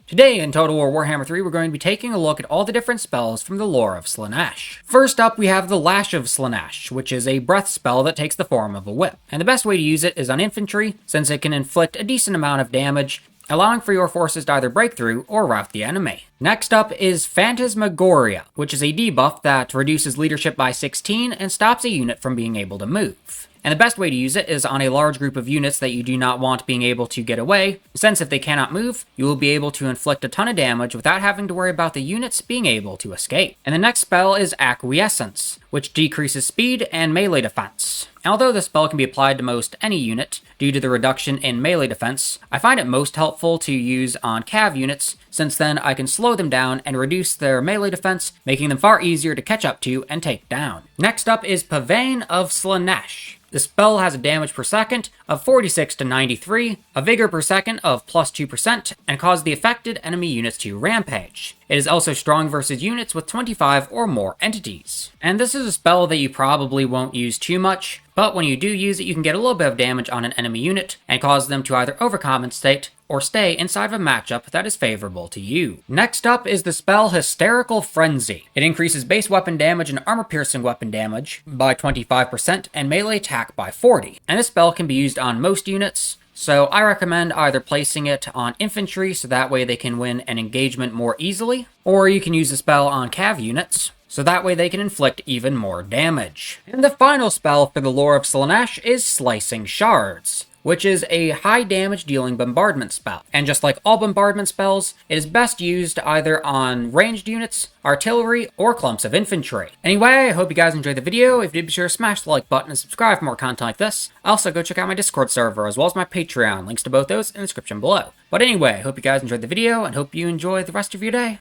Today in Total War Warhammer 3, we're going to be taking a look at all the different spells from the lore of Slaanesh. First up, we have the Lash of Slaanesh, which is a breath spell that takes the form of a whip. And the best way to use it is on infantry, since it can inflict a decent amount of damage, allowing for your forces to either break through or rout the enemy. Next up is Phantasmagoria, which is a debuff that reduces leadership by 16 and stops a unit from being able to move. And the best way to use it is on a large group of units that you do not want being able to get away, since if they cannot move, you will be able to inflict a ton of damage without having to worry about the units being able to escape. And the next spell is Acquiescence, which decreases speed and melee defense. Although this spell can be applied to most any unit, due to the reduction in melee defense, I find it most helpful to use on cav units, since then I can slow them down and reduce their melee defense, making them far easier to catch up to and take down. Next up is Pavane of Slaanesh. The spell has a damage per second of 46 to 93, a vigor per second of plus 2%, and causes the affected enemy units to rampage. It is also strong versus units with 25 or more entities. And this is a spell that you probably won't use too much, but when you do use it, you can get a little bit of damage on an enemy unit and cause them to either overcompensate or stay inside of a matchup that is favorable to you. Next up is the spell Hysterical Frenzy. It increases base weapon damage and armor-piercing weapon damage by 25% and melee attack by 40. And this spell can be used on most units, so I recommend either placing it on infantry so that way they can win an engagement more easily, or you can use the spell on cav units, so that way they can inflict even more damage. And the final spell for the lore of Slaanesh is Slicing Shards, which is a high damage dealing bombardment spell. And just like all bombardment spells, it is best used either on ranged units, artillery, or clumps of infantry. Anyway, I hope you guys enjoyed the video. If you did, be sure to smash the like button and subscribe for more content like this. Also, go check out my Discord server as well as my Patreon. Links to both those in the description below. But anyway, I hope you guys enjoyed the video and hope you enjoy the rest of your day.